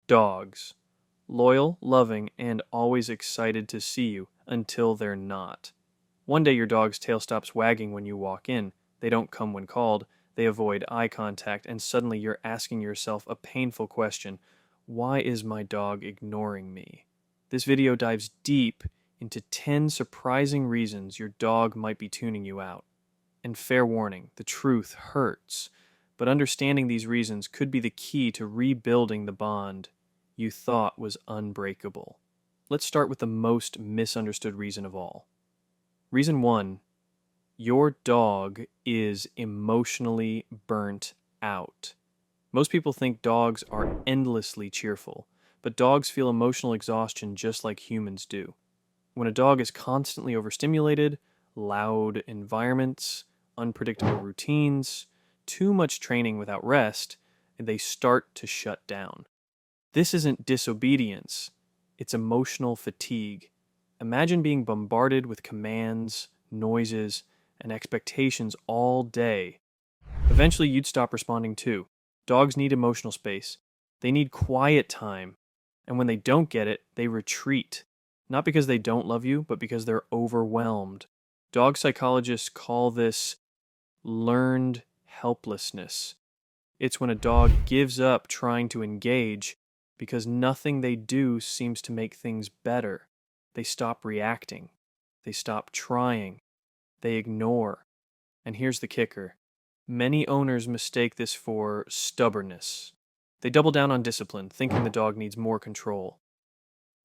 Dogs. Loyal, loving, and always excited to see you until they're not. One day your dog's tail stops wagging when you walk in. They don't come when called. They avoid eye contact, and suddenly you're asking yourself a painful question. Why is my dog ignoring me? This video dives deep into 10 surprising reasons your dog might be tuning you out. And fair warning, the truth hurts. But understanding these reasons could be the key to rebuilding the bond you thought was unbreakable. Let's start with the most misunderstood reason of all. Reason 1, your dog is emotionally burnt out. Most people think dogs are endlessly cheerful, but dogs feel emotional exhaustion just like humans do. When a dog is constantly overstimulated, loud environments, unpredictable routines, too much training without rest, they start to shut down. This isn't disobedience, it's emotional fatigue. Imagine being bombarded with commands, noises, and expectations all day. Eventually you'd stop responding too. Dogs need emotional space. They need quiet time. And when they don't get it, they retreat. Not because they don't love you, but because they're overwhelmed. Dog psychologists call this learned helplessness. It's when a dog gives up trying to engage because nothing they do seems to make things better. They stop reacting. They stop trying. They ignore. And here's the kicker. Many owners mistake this for stubbornness. They double down on discipline, thinking the dog needs more control.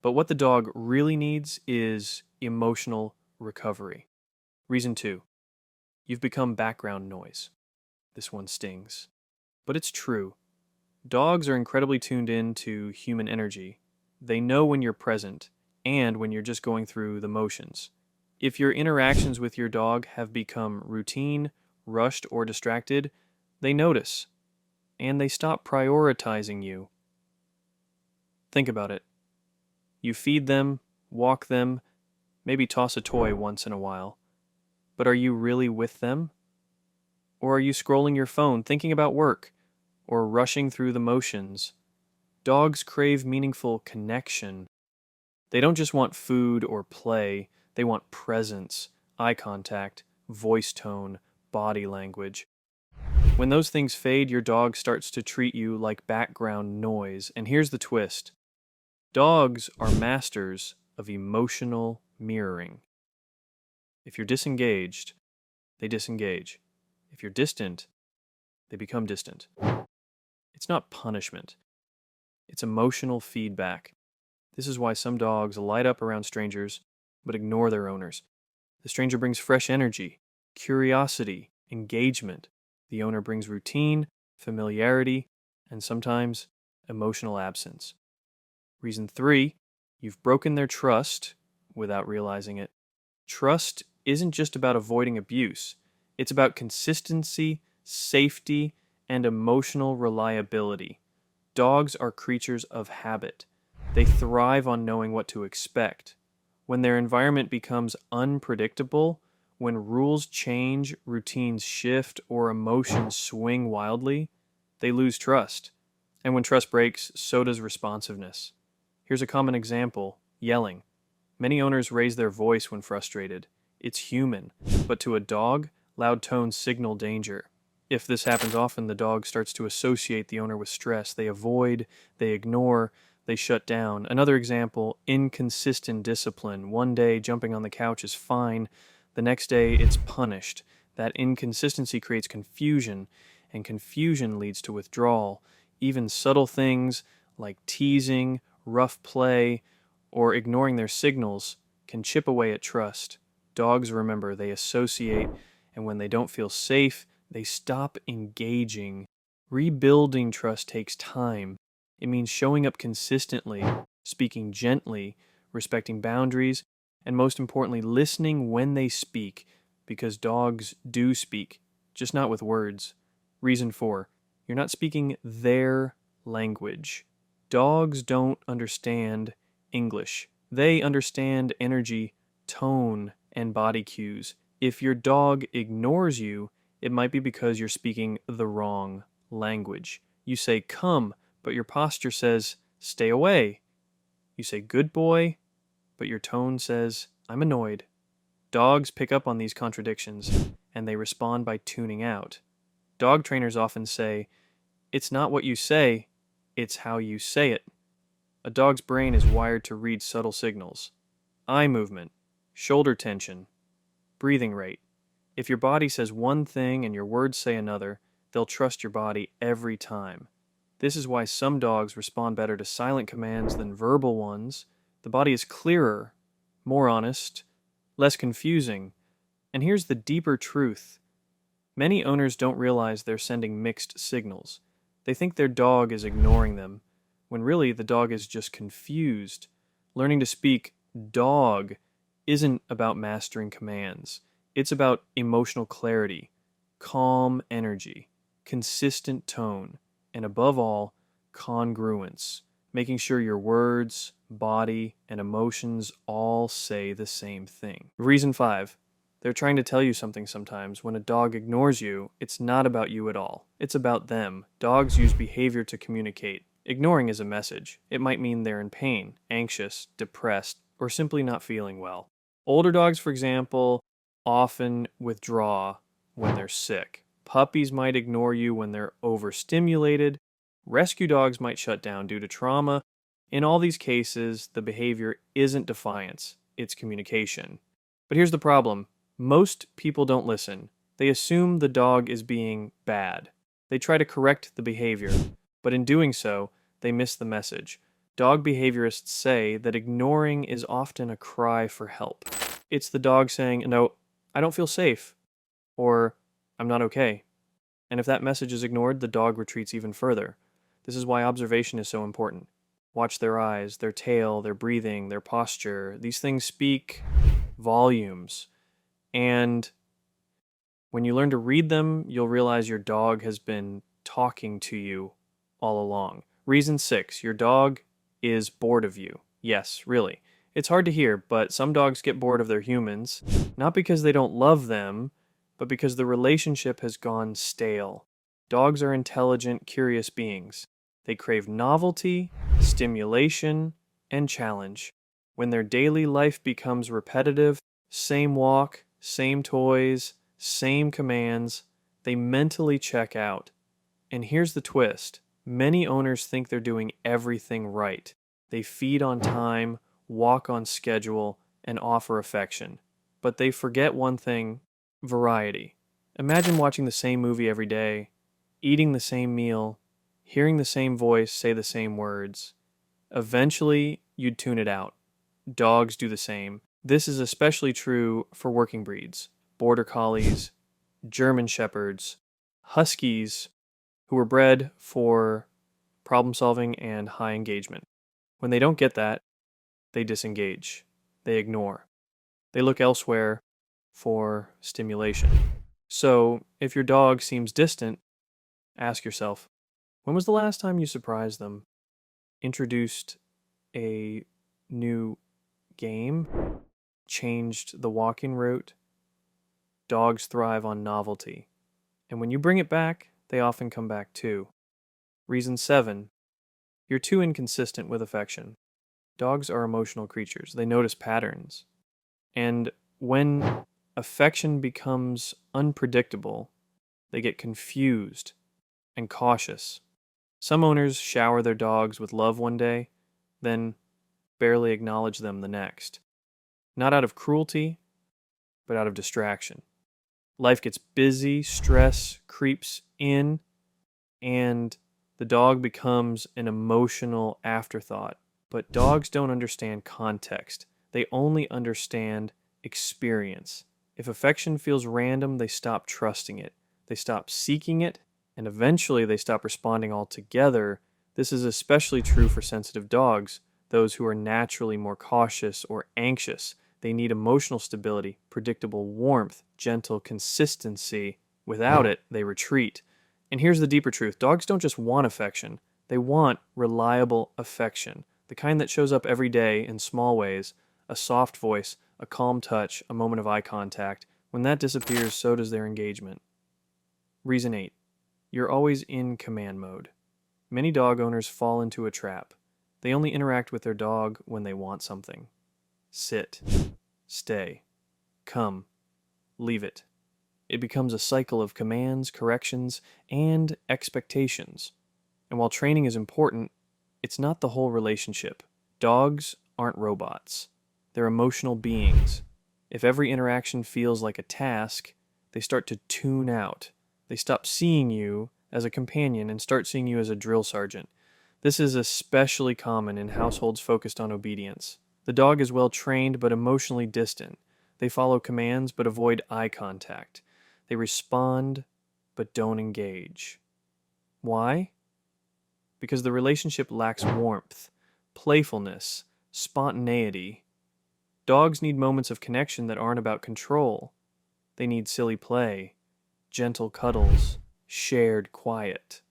But what the dog really needs is emotional recovery. Reason 2, you've become background noise. This one stings. But it's true. Dogs are incredibly tuned in to human energy. They know when you're present and when you're just going through the motions. If your interactions with your dog have become routine, rushed, or distracted, they notice, and they stop prioritizing you. Think about it. You feed them, walk them, maybe toss a toy once in a while. But are you really with them? Or are you scrolling your phone, thinking about work, or rushing through the motions? Dogs crave meaningful connection. They don't just want food or play, they want presence, eye contact, voice tone, body language. When those things fade, your dog starts to treat you like background noise. And here's the twist. Dogs are masters of emotional mirroring. If you're disengaged, they disengage. If you're distant, they become distant. It's not punishment. It's emotional feedback. This is why some dogs light up around strangers, but ignore their owners. The stranger brings fresh energy, curiosity, engagement. The owner brings routine, familiarity, and sometimes emotional absence. Reason 3, you've broken their trust without realizing it. Trust isn't just about avoiding abuse. It's about consistency, safety, and emotional reliability. Dogs are creatures of habit. They thrive on knowing what to expect. When their environment becomes unpredictable, when rules change, routines shift, or emotions swing wildly, they lose trust. And when trust breaks, so does responsiveness. Here's a common example: yelling. Many owners raise their voice when frustrated. It's human, but to a dog, loud tones signal danger. If this happens often, the dog starts to associate the owner with stress. They avoid, they ignore, they shut down. Another example, inconsistent discipline. One day, jumping on the couch is fine. The next day, it's punished. That inconsistency creates confusion, and confusion leads to withdrawal. Even subtle things like teasing, rough play, or ignoring their signals can chip away at trust. Dogs remember, they associate, and when they don't feel safe, they stop engaging. Rebuilding trust takes time. It means showing up consistently, speaking gently, respecting boundaries, and most importantly, listening when they speak, because dogs do speak, just not with words. Reason 4, you're not speaking their language. Dogs don't understand English. They understand energy, tone, and body cues. If your dog ignores you, it might be because you're speaking the wrong language. You say come, but your posture says stay away. You say good boy, but your tone says, I'm annoyed. Dogs pick up on these contradictions, and they respond by tuning out. Dog trainers often say, it's not what you say, it's how you say it. A dog's brain is wired to read subtle signals. Eye movement, shoulder tension, breathing rate. If your body says one thing and your words say another, they'll trust your body every time. This is why some dogs respond better to silent commands than verbal ones. The body is clearer, more honest, less confusing. And here's the deeper truth. Many owners don't realize they're sending mixed signals. They think their dog is ignoring them, when really the dog is just confused. Learning to speak dog isn't about mastering commands. It's about emotional clarity, calm energy, consistent tone, and above all, congruence, making sure your words, body, and emotions all say the same thing. Reason 5. They're trying to tell you something sometimes. When a dog ignores you, it's not about you at all. It's about them. Dogs use behavior to communicate. Ignoring is a message. It might mean they're in pain, anxious, depressed, or simply not feeling well. Older dogs, for example, often withdraw when they're sick. Puppies might ignore you when they're overstimulated. Rescue dogs might shut down due to trauma. In all these cases, the behavior isn't defiance, it's communication. But here's the problem. Most people don't listen. They assume the dog is being bad. They try to correct the behavior, but in doing so, they miss the message. Dog behaviorists say that ignoring is often a cry for help. It's the dog saying, no, I don't feel safe, or I'm not okay. And if that message is ignored, the dog retreats even further. This is why observation is so important. Watch their eyes, their tail, their breathing, their posture. These things speak volumes. And when you learn to read them, you'll realize your dog has been talking to you all along. Reason 6, your dog is bored of you. Yes, really. It's hard to hear, but some dogs get bored of their humans, not because they don't love them, but because the relationship has gone stale. Dogs are intelligent, curious beings. They crave novelty, stimulation, and challenge. When their daily life becomes repetitive, same walk, same toys, same commands, they mentally check out. And here's the twist. Many owners think they're doing everything right. They feed on time, walk on schedule, and offer affection. But they forget one thing: variety. Imagine watching the same movie every day, eating the same meal, hearing the same voice say the same words. Eventually, you'd tune it out. Dogs do the same. This is especially true for working breeds: border collies, German shepherds, huskies, who were bred for problem solving and high engagement. When they don't get that, they disengage. They ignore. They look elsewhere for stimulation. So, if your dog seems distant, ask yourself, when was the last time you surprised them? Introduced a new game? Changed the walking route? Dogs thrive on novelty. And when you bring it back, they often come back too. Reason 7. You're too inconsistent with affection. Dogs are emotional creatures. They notice patterns. And when affection becomes unpredictable, they get confused and cautious. Some owners shower their dogs with love one day, then barely acknowledge them the next. Not out of cruelty, but out of distraction. Life gets busy, stress creeps in, and the dog becomes an emotional afterthought. But dogs don't understand context. They only understand experience. If affection feels random, they stop trusting it. They stop seeking it, and eventually they stop responding altogether. This is especially true for sensitive dogs, those who are naturally more cautious or anxious. They need emotional stability, predictable warmth, gentle consistency. Without it, they retreat. And here's the deeper truth. Dogs don't just want affection. They want reliable affection. The kind that shows up every day in small ways: a soft voice, a calm touch, a moment of eye contact. When that disappears, so does their engagement. Reason 8. You're always in command mode. Many dog owners fall into a trap. They only interact with their dog when they want something. Sit, stay, come, leave it. It becomes a cycle of commands, corrections, and expectations. And while training is important, it's not the whole relationship. Dogs aren't robots. They're emotional beings. If every interaction feels like a task, they start to tune out. They stop seeing you as a companion and start seeing you as a drill sergeant. This is especially common in households focused on obedience. The dog is well trained but emotionally distant. They follow commands but avoid eye contact. They respond but don't engage. Why? Because the relationship lacks warmth, playfulness, spontaneity. Dogs need moments of connection that aren't about control. They need silly play, gentle cuddles, shared quiet.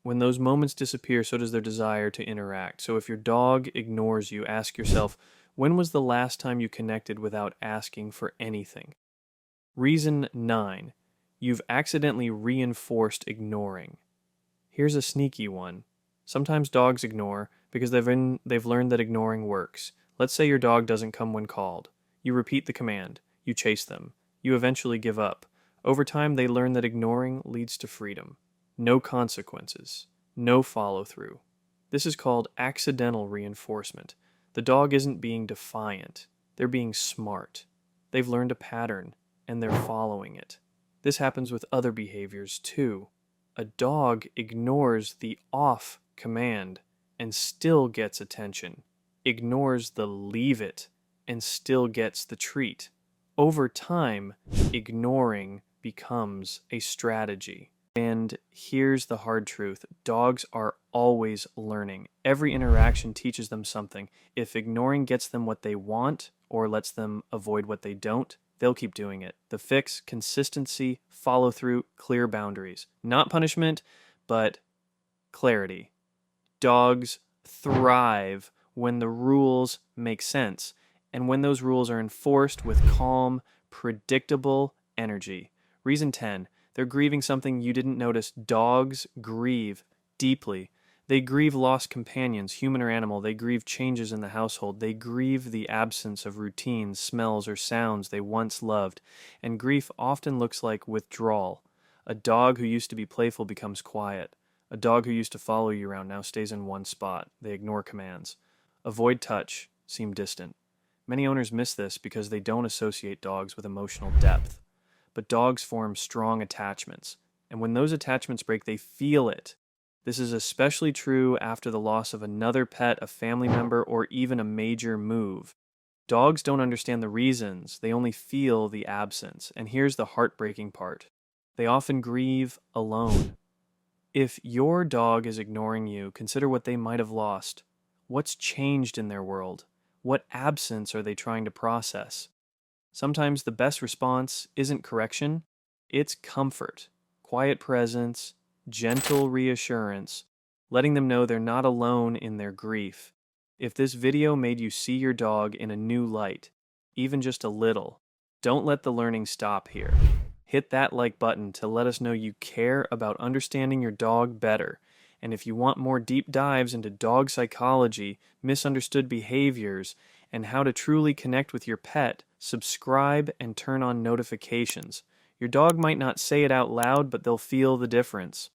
When those moments disappear, so does their desire to interact. So if your dog ignores you, ask yourself, when was the last time you connected without asking for anything? Reason 9. You've accidentally reinforced ignoring. Here's a sneaky one. Sometimes dogs ignore because they've learned that ignoring works. Let's say your dog doesn't come when called. You repeat the command. You chase them. You eventually give up. Over time, they learn that ignoring leads to freedom. No consequences. No follow-through. This is called accidental reinforcement. The dog isn't being defiant. They're being smart. They've learned a pattern, and they're following it. This happens with other behaviors, too. A dog ignores the off command and still gets attention. Ignores the leave it and still gets the treat. Over time, ignoring becomes a strategy. And here's the hard truth. Dogs are always learning. Every interaction teaches them something. If ignoring gets them what they want or lets them avoid what they don't, they'll keep doing it. The fix: consistency, follow through, clear boundaries. Not punishment, but clarity. Dogs thrive when the rules make sense and when those rules are enforced with calm, predictable energy. Reason 10. They're grieving something you didn't notice. Dogs grieve deeply. They grieve lost companions, human or animal. They grieve changes in the household. They grieve the absence of routines, smells, or sounds they once loved. And grief often looks like withdrawal. A dog who used to be playful becomes quiet. A dog who used to follow you around now stays in one spot. They ignore commands. Avoid touch, seem distant. Many owners miss this because they don't associate dogs with emotional depth. But dogs form strong attachments, and when those attachments break, they feel it. This is especially true after the loss of another pet, a family member, or even a major move. Dogs don't understand the reasons, they only feel the absence. And here's the heartbreaking part. They often grieve alone. If your dog is ignoring you, consider what they might have lost. What's changed in their world? What absence are they trying to process? Sometimes the best response isn't correction, it's comfort, quiet presence, gentle reassurance, letting them know they're not alone in their grief. If this video made you see your dog in a new light, even just a little, don't let the learning stop here. Hit that like button to let us know you care about understanding your dog better. And if you want more deep dives into dog psychology, misunderstood behaviors, and how to truly connect with your pet, subscribe and turn on notifications. Your dog might not say it out loud, but they'll feel the difference.